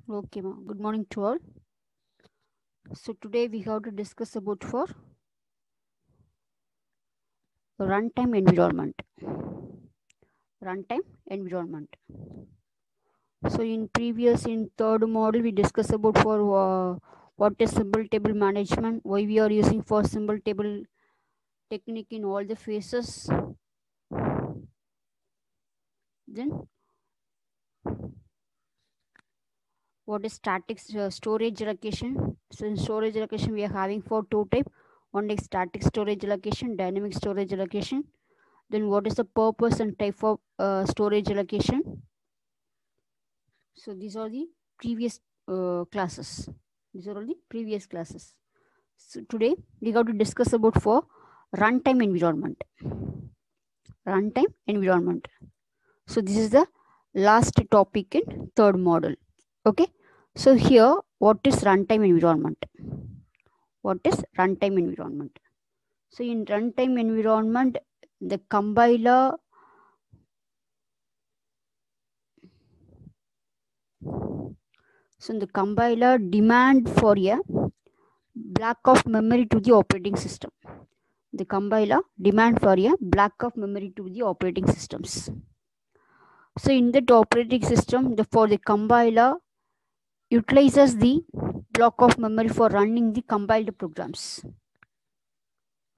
Okay, ma. Good morning to all. So today we have to discuss about for runtime environment. Runtime environment. So in third module we discussed about for what is symbol table management, why we are using for symbol table technique in all the phases. Then what is static storage allocation. So in storage allocation we are having for two type. One is static storage allocation, dynamic storage allocation. Then what is the purpose and type of storage allocation? So these are the previous classes. These are all the previous classes. So today we got to discuss about for runtime environment. Runtime environment. So this is the last topic in third module. Okay. So here, what is runtime environment? What is runtime environment? So in runtime environment, the compiler demand for a block of memory to the operating system. The compiler demand for a block of memory to the operating systems. So in that operating system, for the compiler utilizes the block of memory for running the compiled programs.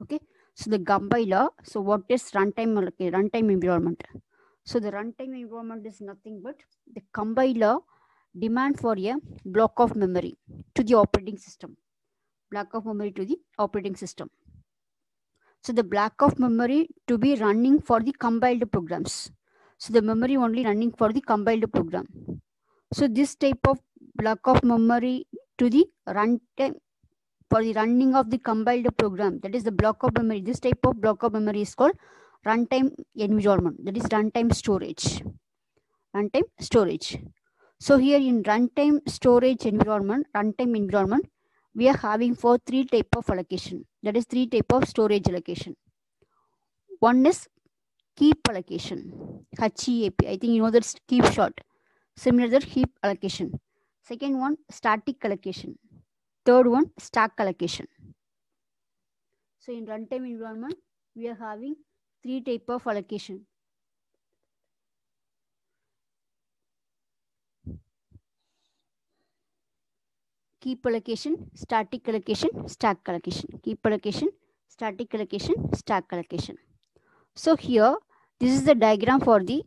Okay, so the compiler. So what is runtime? Okay, runtime environment. So the runtime environment is nothing but the compiler demand for a block of memory to the operating system. Block of memory to the operating system. So the block of memory to be running for the compiled programs. So the memory only running for the compiled program. So this type of block of memory to the runtime for the running of the compiled program, that is the block of memory. This type of block of memory is called runtime environment. That is runtime storage. Runtime storage. So here in runtime storage environment, we are having for three type of allocation. That is three type of storage allocation. One is heap allocation, HEAP. I think you know that's heap short. Similar to heap allocation. Second one, static allocation. Third one, stack allocation. So in runtime environment, we are having three type of allocation. Heap allocation, static allocation, stack allocation. Heap allocation, static allocation, stack allocation. So here, this is the diagram for the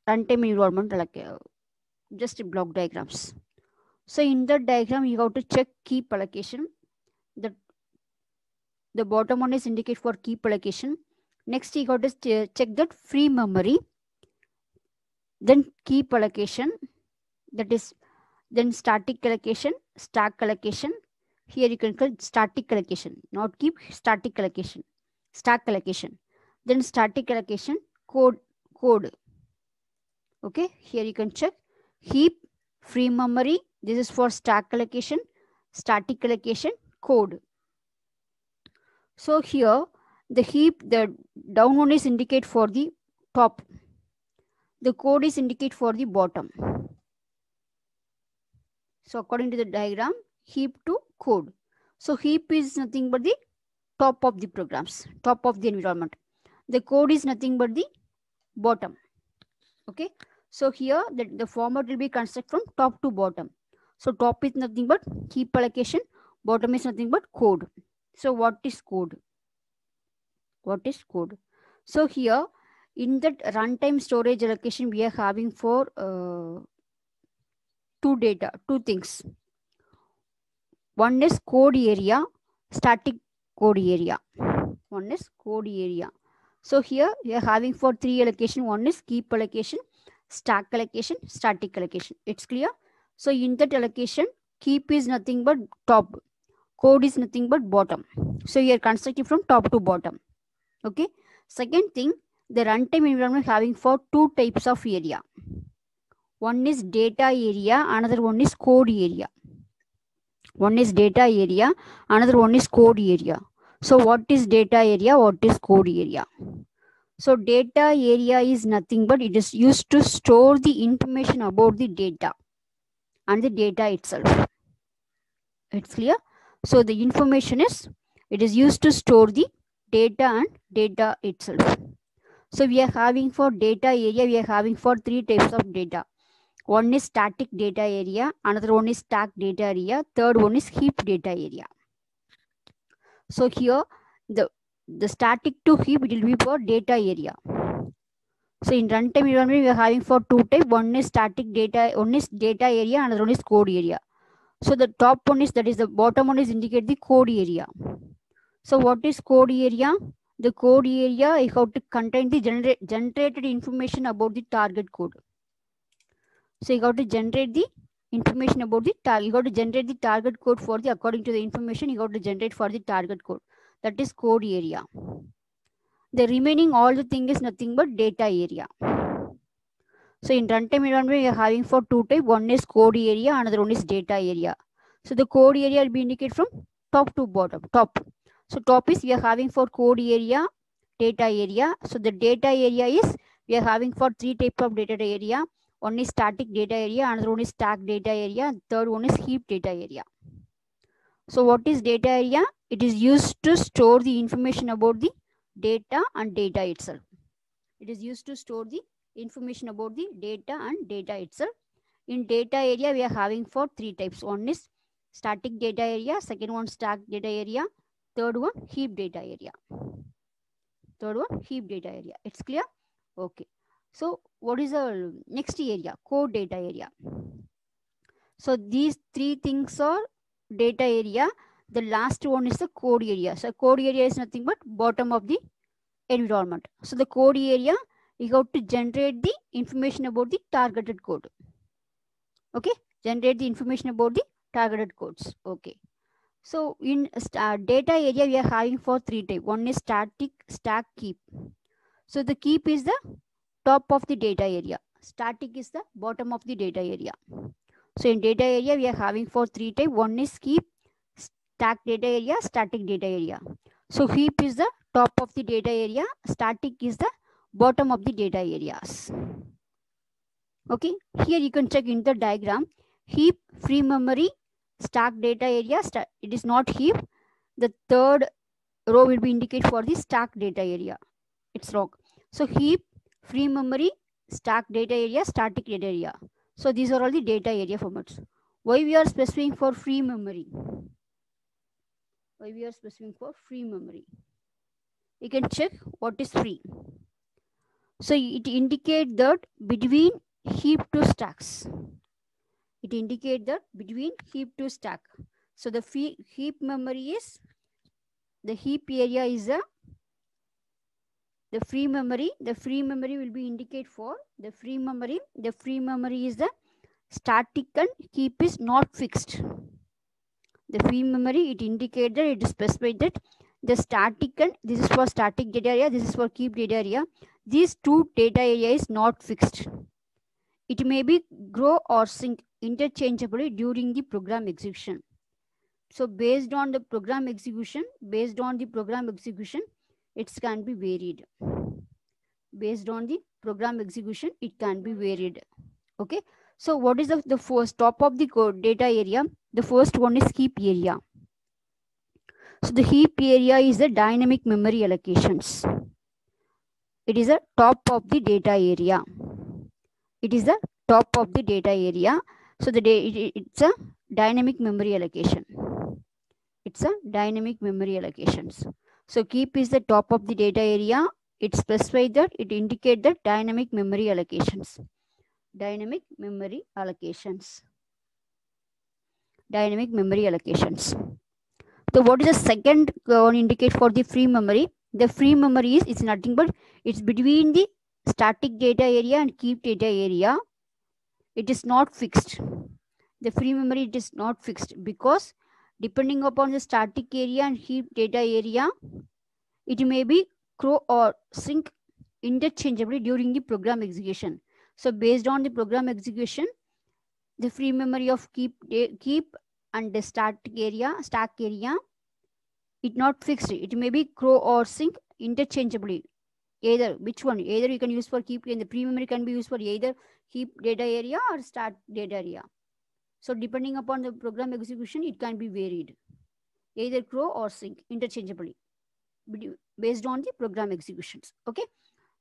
runtime environment, just block diagrams. So in the diagram, you have to check heap allocation. The bottom one is indicate for heap allocation. Next, you got to check that free memory. Then heap allocation, that is then static allocation, stack allocation. Here you can call static allocation, not keep, static allocation, stack allocation. Then static allocation, code. Okay, here you can check heap, free memory. This is for stack allocation, static allocation, code. So here the heap, the down one is indicate for the top. The code is indicate for the bottom. So according to the diagram, heap to code. So heap is nothing but the top of the programs, top of the environment. The code is nothing but the bottom. Okay. So here the format will be constructed from top to bottom. So top is nothing but heap allocation. Bottom is nothing but code. So what is code? What is code? So here in that runtime storage allocation, we are having for two things. One is code area, static code area. One is code area. So here we are having for three allocation. One is heap allocation, stack allocation, static allocation. It's clear? So in that allocation, heap is nothing but top. Code is nothing but bottom. So you are constructing from top to bottom. Okay. Second thing, the runtime environment having for two types of area. One is data area, another one is code area. One is data area, another one is code area. So what is data area? What is code area? So data area is nothing but it is used to store the information about the data and the data itself. It's clear? So the information is, it is used to store the data and data itself. So we are having for data area, we are having for three types of data. One is static data area, another one is stack data area, third one is heap data area. So here the static to heap, it will be for data area. So in runtime environment, we are having for two types. One is static data, one is data area, another one is code area. So the top one is, that is the bottom one is indicate the code area. So what is code area? The code area is how to contain the generated information about the target code. So you got to generate the information about the target. You got to generate the target code for the, according to the information you got to generate for the target code. That is code area. The remaining all the thing is nothing but data area. So in runtime environment, we are having for two types. One is code area, another one is data area. So the code area will be indicated from top to bottom. Top. So top is we are having for code area, data area. So the data area is, we are having for three types of data area. One is static data area, another one is stack data area, and third one is heap data area. So what is data area? It is used to store the information about the data and data itself. It is used to store the information about the data and data itself. In data area, we are having for three types. One is static data area, second one stack data area, third one heap data area. Third one heap data area. It's clear? Okay. So what is the next area? Code data area. So these three things are data area. The last one is the code area. So code area is nothing but bottom of the environment. So the code area, you have to generate the information about the targeted code. Okay, generate the information about the targeted codes. Okay. So in data area, we are having for three types. One is static, stack, keep. So the keep is the top of the data area. Static is the bottom of the data area. So in data area, we are having for three types. One is keep, stack data area, static data area. So heap is the top of the data area. Static is the bottom of the data areas. Okay, here you can check in the diagram. Heap, free memory, stack data area. It is not heap. The third row will be indicated for the stack data area. It's wrong. So heap, free memory, stack data area, static data area. So these are all the data area formats. Why we are specifying for free memory? Why we are specifying for free memory? You can check what is free. So it indicates that between heap to stacks. It indicates that between heap to stack. So the heap memory is, the heap area is the free memory. The free memory will be indicated for the free memory. The free memory is the static and heap is not fixed. The free memory, it indicates that it is specified that the static, and this is for static data area, this is for keep data area. These two data area is not fixed. It may be grow or shrink interchangeably during the program execution. So based on the program execution, it can be varied. Based on the program execution, it can be varied. Okay. So what is the first top of the code data area? The first one is heap area. So the heap area is the dynamic memory allocations. It is the top of the data area. It is the top of the data area. So it's a dynamic memory allocation. It's a dynamic memory allocations. So keep is the top of the data area. It specifies that, it indicates the dynamic memory allocations. Dynamic memory allocations. Dynamic memory allocations. So what is the second one indicate for the free memory? The free memory is, it's nothing but it's between the static data area and keep data area. It is not fixed. The free memory, it is not fixed because depending upon the static area and heap data area, it may be grow or shrink interchangeably during the program execution. So based on the program execution, the free memory of keep and the stack area, it not fixed. It may be grow or shrink interchangeably Either which one? Either you can use for heap, and the pre-memory can be used for either heap data area or stack data area. So depending upon the program execution, it can be varied, either crow or sync interchangeably based on the program executions. Okay.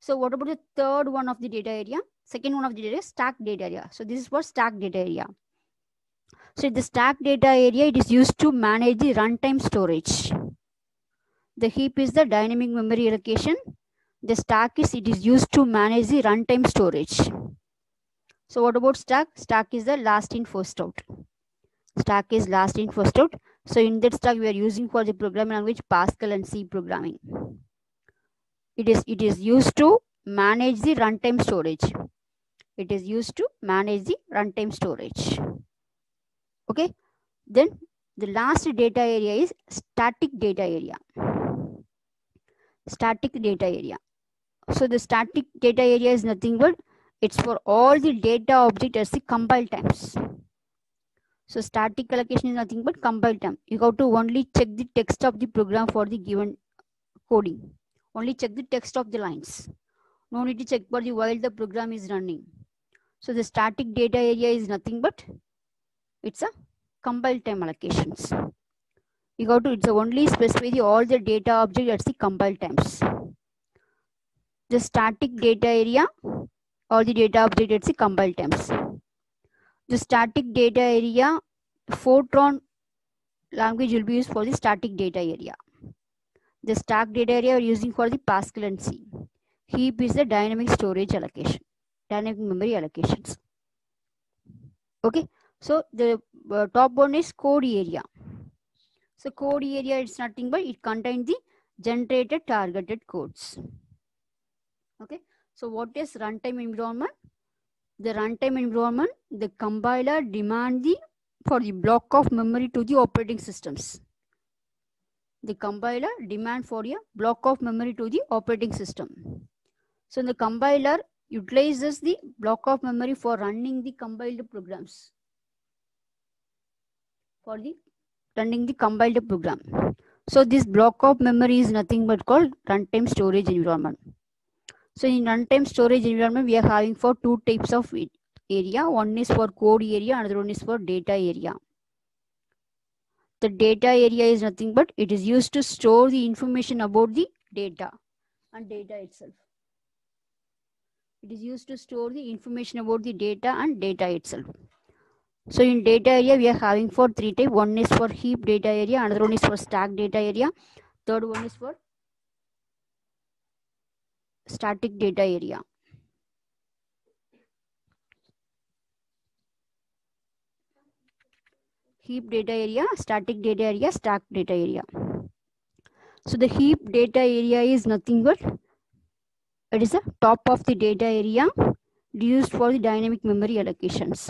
So what about the third one of the data area? Second one of the data is stack data area. So this is for stack data area. So the stack data area, it is used to manage the runtime storage. The heap is the dynamic memory allocation. The stack is, it is used to manage the runtime storage. So what about stack? Stack is the last in first out. Stack is last in first out. So in that stack we are using for the programming language Pascal and C programming. It is used to manage the runtime storage. It is used to manage the runtime storage. Okay. Then the last data area is static data area. Static data area. So the static data area is nothing but it's for all the data object as the compile times. So static allocation is nothing but compile time. You have to only check the text of the program for the given coding. Only check the text of the lines. No need to check for the while the program is running. So the static data area is nothing but it's a compile time allocations. You got to, it's only specify the all the data object at the compile times. The static data area or the data object at the compile times. The static data area, Fortran language will be used for the static data area. The stack data area are using for the Pascal and C. Heap is the dynamic storage allocation, dynamic memory allocations. Okay, so the top one is code area. So code area is nothing but it contains the generated targeted codes. Okay, so what is runtime environment? The runtime environment, the compiler demand for the block of memory to the operating systems. The compiler demand for a block of memory to the operating system. So the compiler utilizes the block of memory for running the compiled programs. For the running the compiled program. So this block of memory is nothing but called runtime storage environment. So in runtime storage environment, we are having for two types of area. One is for code area, another one is for data area. The data area is nothing but it is used to store the information about the data and data itself. It is used to store the information about the data and data itself. So in data area, we are having for three types. One is for heap data area, another one is for stack data area, third one is for static data area. Heap data area, static data area, stack data area. So the heap data area is nothing but it is the top of the data area used for the dynamic memory allocations.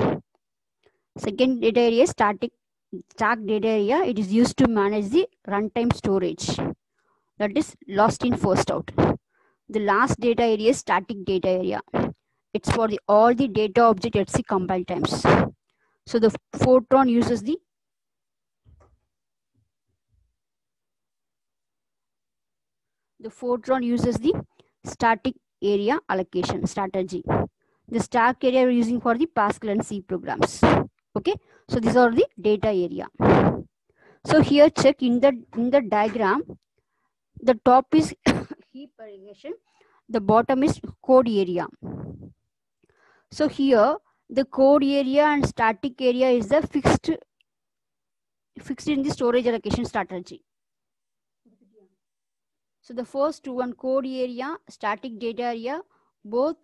Second data area is stack data area. It is used to manage the runtime storage. That is lost in first out. The last data area is static data area. It's for all the data object at the compile times. So the Fortran uses the static area allocation strategy. The stack area we're using for the Pascal and C programs. Okay, so these are the data area. So here check in the diagram, the top is heap allocation, the bottom is code area. So here the code area and static area is the fixed in the storage allocation strategy. So the first one, code area, static data area, both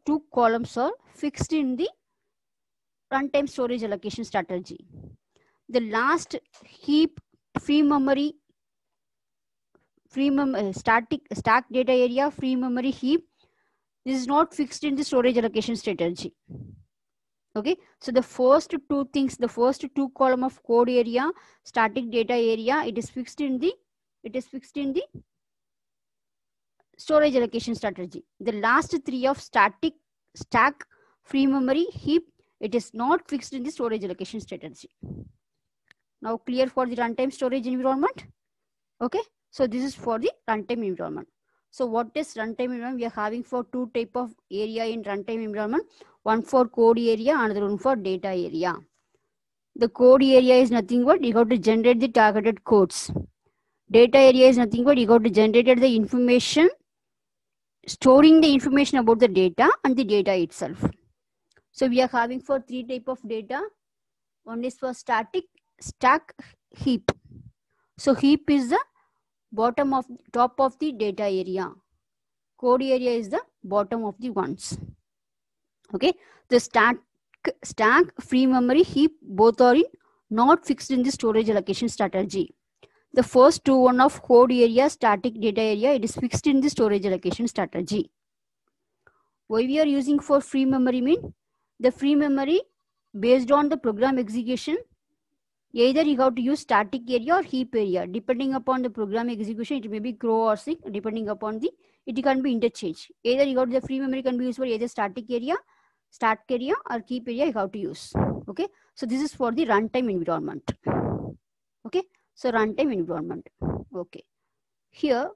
two columns are fixed in the runtime storage allocation strategy. The last heap free memory stack data area, free memory heap, this is not fixed in the storage allocation strategy. Okay, so the first two things, the first two column of code area, static data area, it is fixed in the storage allocation strategy. The last three of stack, free memory, heap, it is not fixed in the storage allocation strategy. Now clear for the runtime storage environment? Okay, so this is for the runtime environment. So what is runtime environment? We are having for two type of area in runtime environment. One for code area, another one for data area. The code area is nothing but you have to generate the targeted codes. Data area is nothing but you have to generate the information, storing the information about the data and the data itself. So we are having for three type of data. One is for static, stack, heap. So heap is the top of the data area. Code area is the bottom of the ones. Okay, the stack, free memory, heap, both are not fixed in the storage allocation strategy. The first two, one of code area, static data area, it is fixed in the storage allocation strategy. Why we are using for free memory mean? The free memory based on the program execution, either you have to use static area or heap area. Depending upon the program execution, it may be grow or sink. Depending upon the, it can be interchange. Either you got the free memory can be used for either static area or heap area you have to use. Okay, so this is for the runtime environment. Okay, so runtime environment. Okay, here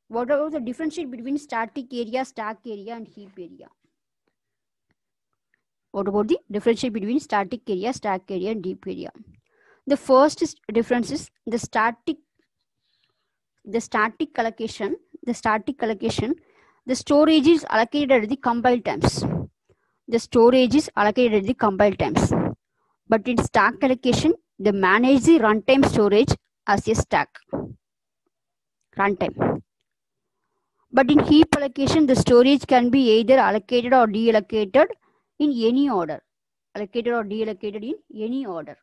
what about the differentiate between static area, stack area and heap area? What about the differentiate between static area, stack area and heap area? The first difference is the static allocation. The storage is allocated at the compile times. The storage is allocated at the compile times. But in stack allocation, they manage the runtime storage as a stack. Runtime. But in heap allocation, the storage can be either allocated or deallocated in any order. Allocated or deallocated in any order.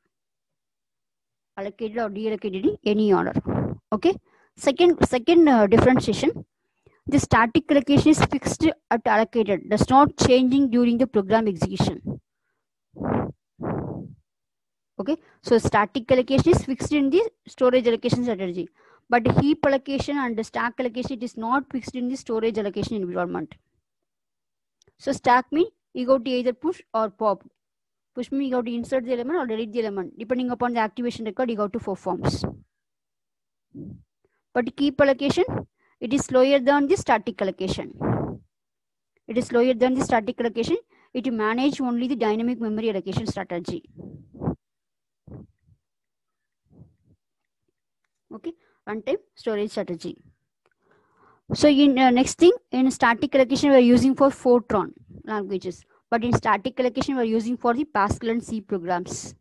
Allocated or deallocated in any order. Okay. Second differentiation. The static allocation is fixed at allocated, does not changing during the program execution. Okay, so static allocation is fixed in the storage allocation strategy, but heap allocation and the stack allocation, it is not fixed in the storage allocation environment. So stack means you go to either push or pop. Push means you have to insert the element or delete the element. Depending upon the activation record, you go to 4 forms. But heap allocation, it is slower than the static allocation. It is slower than the static allocation. It manages only the dynamic memory allocation strategy. Okay, runtime storage strategy. So in next thing, in static allocation, we are using for Fortran languages. But in static allocation, we are using for the Pascal and C programs.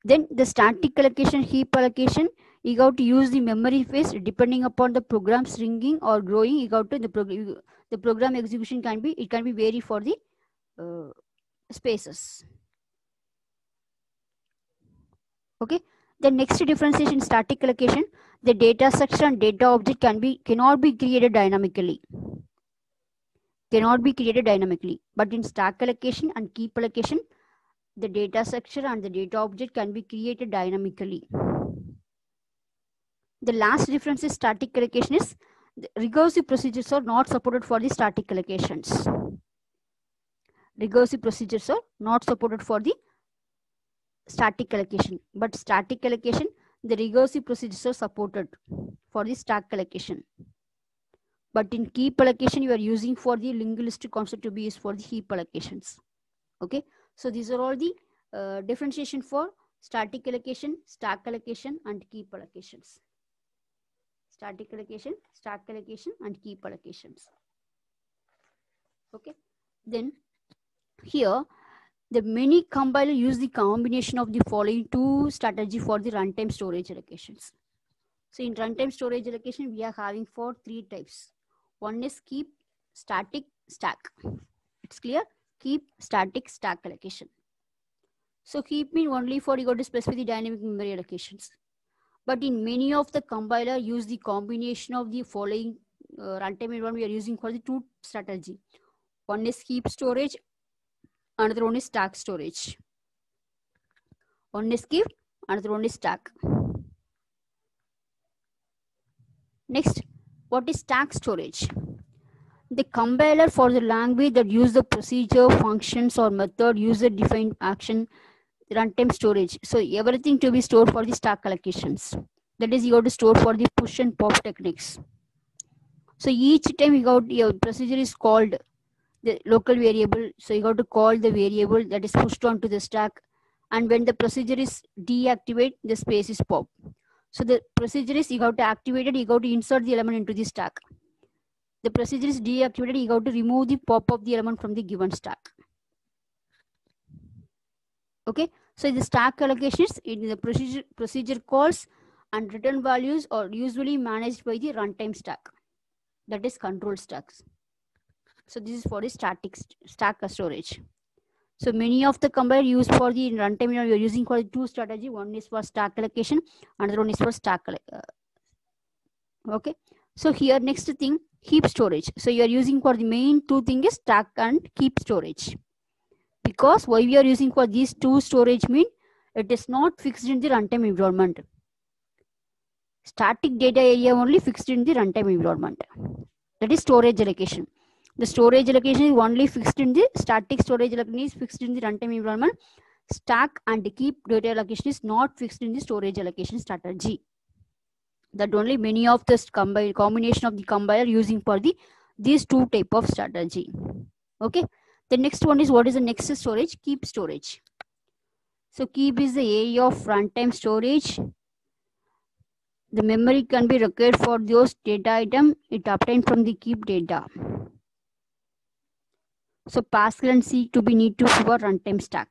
Then the static allocation, heap allocation, you got to use the memory phase depending upon the program shrinking or growing. You got to the program execution can be vary for the spaces. Okay. The next differentiation in static allocation, the data structure and data object cannot be created dynamically. But in stack allocation and heap allocation, the data structure and the data object can be created dynamically. The last difference is static allocation is the recursive procedures are not supported for the static allocations. Recursive procedures are not supported for the static allocation, but static allocation, the recursive procedures are supported for the stack allocation. But in heap allocation, you are using for the linguistic concept to be used for the heap allocations. Okay, so these are all the differentiation for static allocation, stack allocation, and heap allocations. Static allocation, stack allocation, and heap allocations. Okay, then here the many compiler use the combination of the following two strategy for the runtime storage allocations. So in runtime storage allocation, we are having for 3 types. One is heap, static, stack. It's clear? Heap, static, stack allocation. So heap means only for you got to specify the dynamic memory allocations. But in many of the compiler use the combination of the following runtime environment we are using for the 2 strategy. One is heap storage, another one is stack storage. One is heap, another one is stack. Next, what is stack storage? The compiler for the language that use the procedure, functions, or method, user-defined action, runtime storage. So everything to be stored for the stack allocations. That is, you got to store for the push and pop techniques. So each time your procedure is called the local variable. So you got to call the variable that is pushed onto the stack. And when the procedure is deactivate, the space is pop. So the procedure is you got to activate it, you got to insert the element into the stack. The procedure is deactivated, you got to remove the pop of the element from the given stack. Okay, so the stack allocations in the procedure calls and return values are usually managed by the runtime stack, that is control stacks. So this is for the static stack storage. So many of the compiler used for the runtime, you are using for the two strategy. One is for stack allocation, another one is for stack. Okay. So here next thing, heap storage. So you are using for the main two thing is stack and heap storage. Because why we are using for these two storage mean it is not fixed in the runtime environment. Static data area only fixed in the runtime environment. That is storage allocation. The storage allocation is only fixed in the static storage allocation is fixed in the runtime environment. Stack and keep data allocation is not fixed in the storage allocation strategy. That only many of the combination of the compiler using for these two type of strategy. Okay. The next one is what is the next storage? Keep storage. So keep is the area of runtime storage. The memory can be required for those data item it obtained from the keep data. So Pascal and C to be need to for runtime stack.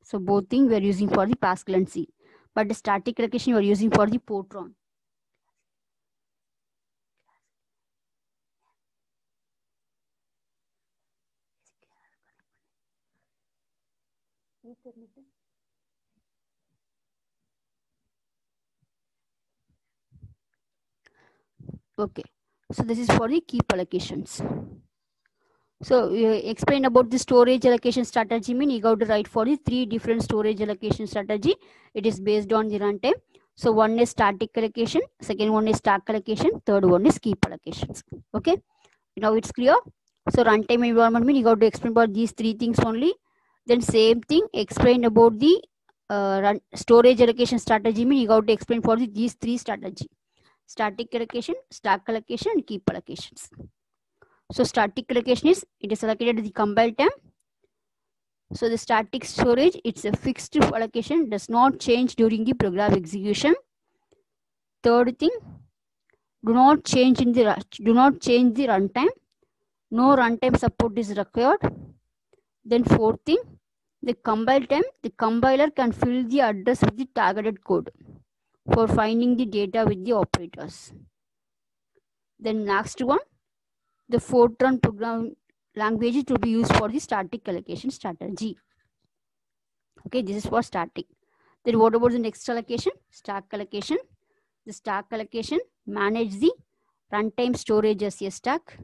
So both things we are using for the Pascal and C. But the static allocation we are using for the Fortran. Okay. So this is for the keep allocations. So explain about the storage allocation strategy mean you got to write for the three different storage allocation strategy. It is based on the runtime. So one is static allocation, second one is stack allocation, third one is keep allocations. Okay, now it's clear. So runtime environment mean you got to explain about these three things only. Then same thing explain about the storage allocation strategy mean you got to explain for these three strategy: static allocation, stack allocation, and keep allocations. So static allocation is it is allocated to the compile time. So the static storage, it's a fixed allocation, does not change during the program execution. Third thing, do not change the runtime. No runtime support is required. Then fourth thing, the compile time, the compiler can fill the address with the targeted code for finding the data with the operators. Then next one, the Fortran program language to be used for the static allocation strategy. Okay, this is for static. Then what about the next allocation? Stack allocation. The stack allocation manage the runtime storage as a stack.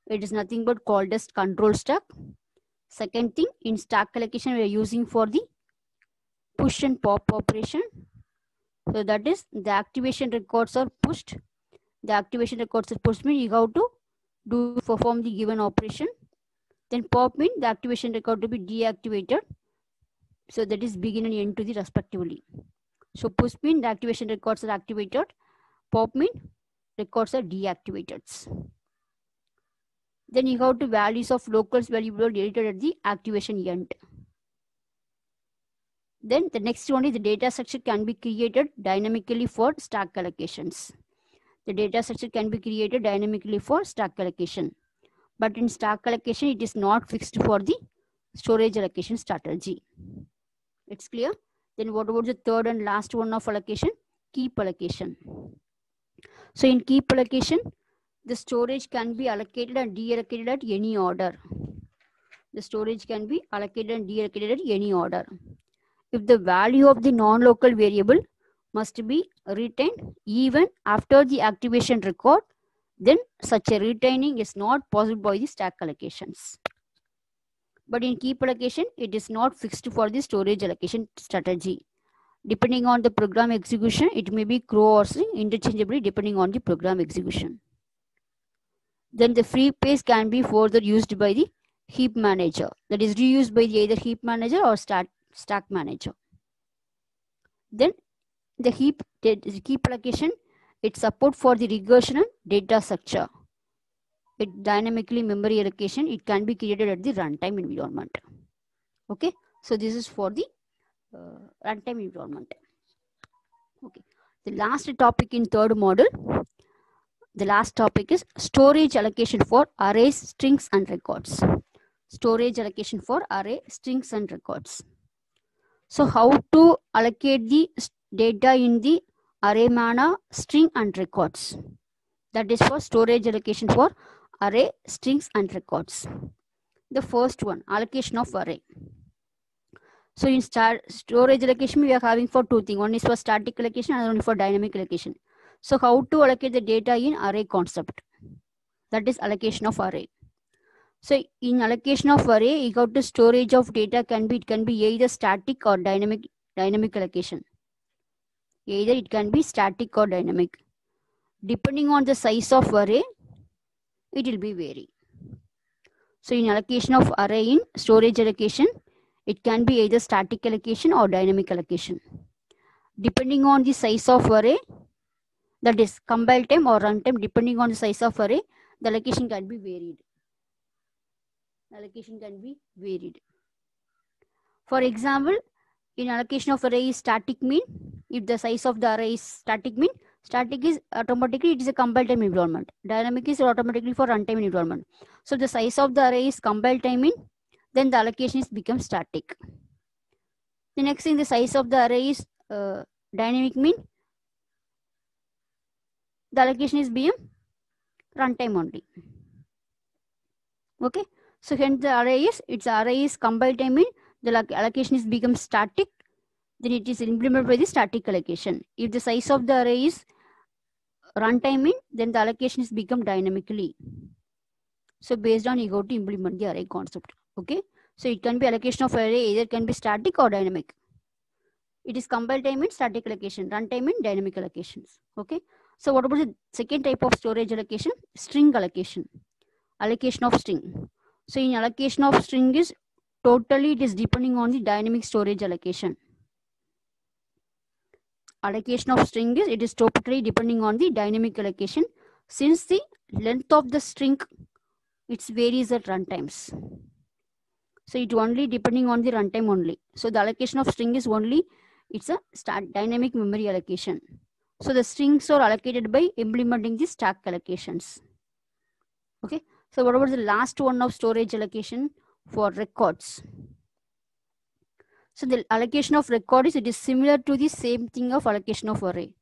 It is nothing but called as control stack. Second thing, in stack allocation we are using for the push and pop operation. So that is the activation records are pushed. The activation records are pushed means you have to perform the given operation. Then pop means the activation record to be deactivated. So that is begin and end to the respectively. So push mean the activation records are activated. Pop mean records are deactivated. Then you have to values of locals variable deleted at the activation end. Then the next one is the data structure can be created dynamically for stack allocations. The data structure can be created dynamically for stack allocation. But in stack allocation, it is not fixed for the storage allocation strategy. It's clear? Then what about the third and last one of allocation? Keep allocation. So in keep allocation, the storage can be allocated and deallocated at any order. The storage can be allocated and deallocated at any order. If the value of the non-local variable must be retained even after the activation record, then such a retaining is not possible by the stack allocations. But in keep allocation, it is not fixed for the storage allocation strategy. Depending on the program execution, it may be crow or string interchangeably depending on the program execution. Then the free space can be further used by the heap manager. That is reused by the either heap manager or stack manager. Then The heap allocation, it support for the regression and data structure. It dynamically memory allocation, it can be created at the runtime environment. Okay, so this is for the runtime environment. Okay, the last topic in third model, the last topic is storage allocation for arrays, strings and records. Storage allocation for array, strings and records. So how to allocate the data in the array manner, string and records. That is for storage allocation for array, strings and records. The first one, allocation of array. So in storage allocation, we are having for two things. One is for static allocation, and one is for dynamic allocation. So how to allocate the data in array concept? That is allocation of array. So in allocation of array, you got the storage of data can be either static or dynamic allocation. Either it can be static or dynamic. Depending on the size of array, it will be vary. So in allocation of array in storage allocation, it can be either static allocation or dynamic allocation. Depending on the size of array, that is compile time or runtime, depending on the size of array, the allocation can be varied. Allocation can be varied. For example, in allocation of array is static mean, if the size of the array is static mean, static is automatically it is a compile time environment. Dynamic is automatically for runtime environment. So the size of the array is compile time mean, then the allocation is become static. The next thing, the size of the array is dynamic mean, the allocation is become runtime only. Okay, so hence the array is compile time mean, the allocation is become static, then it is implemented by the static allocation. If the size of the array is runtime mean, then the allocation is become dynamically. So based on you go to implement the array concept. Okay, so it can be allocation of array, either can be static or dynamic. It is compile time mean static allocation, runtime mean dynamic allocations. Okay, so what about the second type of storage allocation? String allocation. Allocation of string. So in allocation of string is totally it is depending on the dynamic storage allocation. Allocation of string is, it is totally depending on the dynamic allocation, since the length of the string it varies at runtimes. So it only depending on the runtime only. So the allocation of string is only, it's a dynamic memory allocation. So the strings are allocated by implementing the stack allocations. Okay, so what about the last one of storage allocation for records? So the allocation of record is, it is similar to the same thing of allocation of array.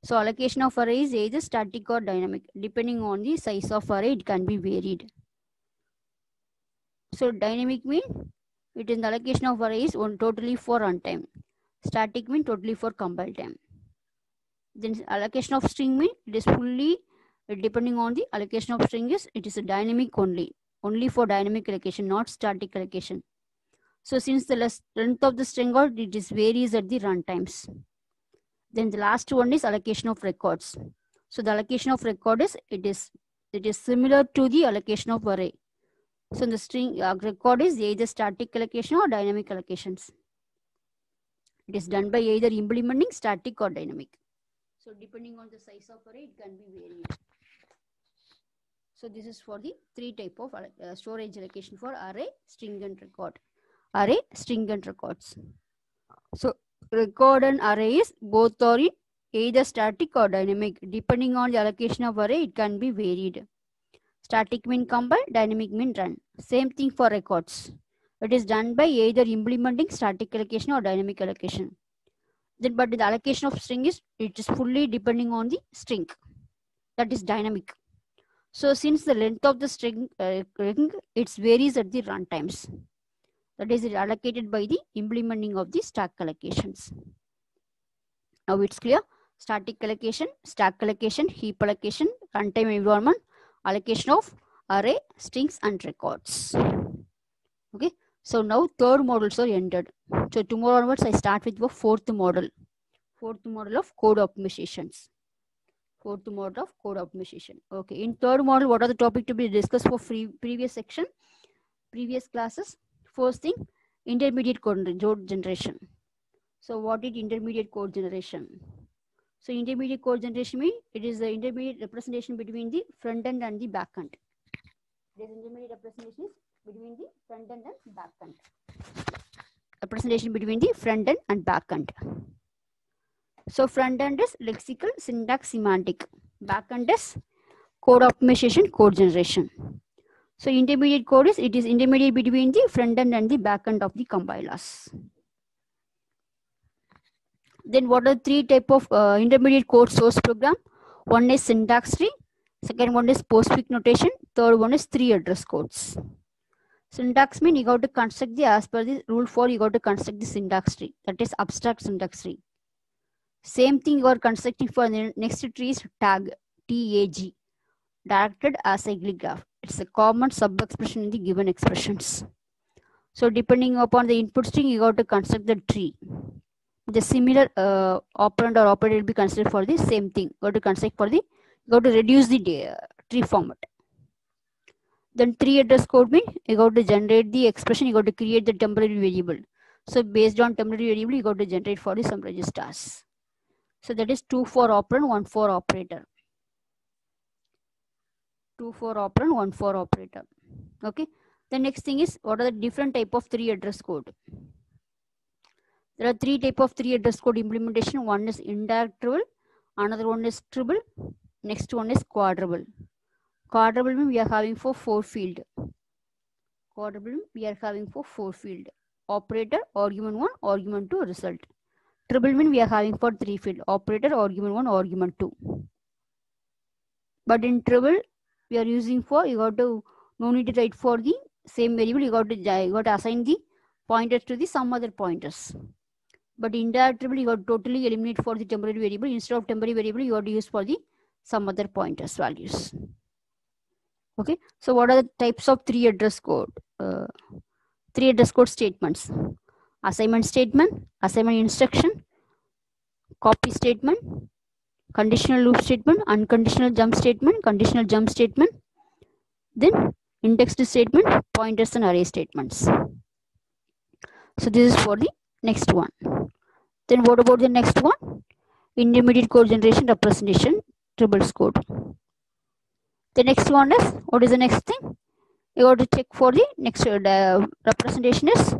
So allocation of array is either static or dynamic. Depending on the size of array, it can be varied. So dynamic mean, it is the allocation of array is one totally for runtime. Static mean totally for compile time. Then allocation of string mean, it is fully depending on the allocation of string is, it is a dynamic only for dynamic allocation, not static allocation. So since the length of the string or it is varies at the runtimes. Then the last one is allocation of records. So the allocation of record is, it is similar to the allocation of array. So the string record is either static allocation or dynamic allocations. It is done by either implementing static or dynamic. So depending on the size of array, it can be varied. So this is for the three type of storage allocation for array, string and record. Array, string and records. So record and arrays both are in either static or dynamic. Depending on the allocation of array, it can be varied. Static mean compile, dynamic mean run. Same thing for records. It is done by either implementing static allocation or dynamic allocation. Then, but the allocation of string is, it is fully depending on the string. That is dynamic. So since the length of the string it varies at the runtimes. That is allocated by the implementing of the stack allocations. Now it's clear. Static allocation, stack allocation, heap allocation, runtime environment, allocation of array, strings and records. Okay. So now third models are ended. So tomorrow onwards I start with the fourth model. Fourth model of code optimizations. Fourth model of code optimization. Okay. In third model, what are the topic to be discussed for previous section, previous classes? First thing, intermediate code generation. So what is intermediate code generation? So intermediate code generation means it is the intermediate representation between the front end and the back end. This intermediate representation is between the front end and back end. Representation between the front end and back end. So front end is lexical, syntax, semantic. Back end is code optimization, code generation. So intermediate code is, it is intermediate between the front end and the back end of the compilers. Then what are three type of intermediate code source program? One is syntax tree, second one is postfix notation, third one is three address codes. Syntax means you got to construct the, as per the rule 4, you got to construct the syntax tree. That is abstract syntax tree. Same thing you are constructing for the next tree is tag, TAG, directed acyclic graph. It's a common sub-expression in the given expressions. So depending upon the input string, you got to construct the tree. The similar operand or operator will be considered for the same thing. You got to construct for the, you got to reduce the tree format. Then three address code means you got to generate the expression, you got to create the temporary variable. So based on temporary variable, you got to generate for the some registers. So that is 2 for operand, 1 for operator. 2 for operand, 1 for operator. Okay. The next thing is, what are the different type of three address code? There are three type of three address code implementation. One is indirect triple, another one is triple, next one is quadruple. Quadruple means we are having for 4 field. Quadruple means we are having for 4 field. Operator, argument 1, argument 2, result. Triple means we are having for 3 field. Operator, argument 1, argument 2. But in triple, we are using for, you got to, no need to write for the same variable, you got to assign the pointers to the some other pointers. But in indirect triple, you got to totally eliminate for the temporary variable. Instead of temporary variable, you got to use for the some other pointers values. Okay, so what are the types of three address code? Three address code statements: assignment statement, assignment instruction, copy statement, conditional loop statement, unconditional jump statement, conditional jump statement, then indexed statement, pointers and array statements. So this is for the next one. Then what about the next one? Intermediate code generation representation, triples code. The next one is, what is the next thing? You got to check for the next representation is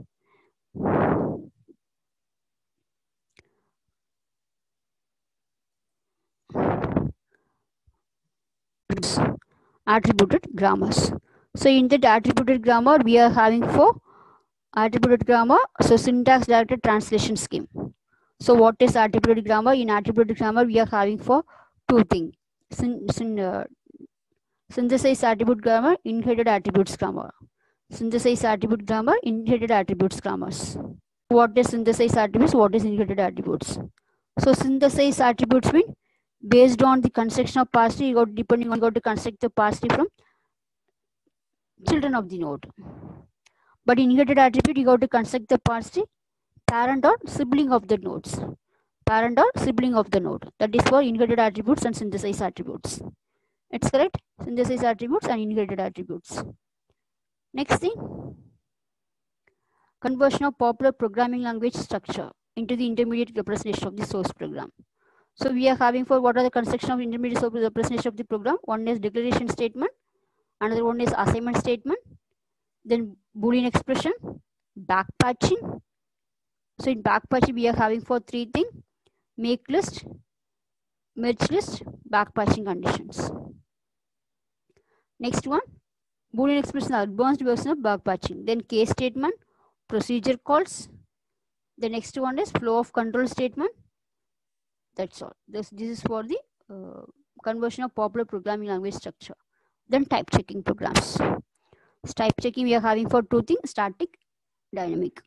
attributed grammars. So in that attributed grammar, we are having for attributed grammar, so syntax directed translation scheme. So what is attributed grammar? In attributed grammar, we are having for two things: synthesize attribute grammar, inherited attributes grammar. Synthesize attribute grammar, inherited attributes grammars. What is synthesize attributes? What is inherited attributes? So synthesize attributes mean based on the construction of parse tree, you got depending on you got to construct the parse tree from children of the node. But inherited attribute, you got to construct the parse tree parent or sibling of the nodes. Parent or sibling of the node. That is for inherited attributes and synthesize attributes. It's correct? Synthesize attributes and inherited attributes. Next thing, conversion of popular programming language structure into the intermediate representation of the source program. So we are having for what are the construction of intermediate representation of the program. One is declaration statement, another one is assignment statement, then Boolean expression, backpatching. So in backpatching, we are having for three things: make list, merge list, backpatching conditions. Next one, Boolean expression, advanced version of backpatching. Then case statement, procedure calls. The next one is flow of control statement. That's all. This is for the conversion of popular programming language structure. Then type checking programs. Type checking we are having for two things: static, dynamic.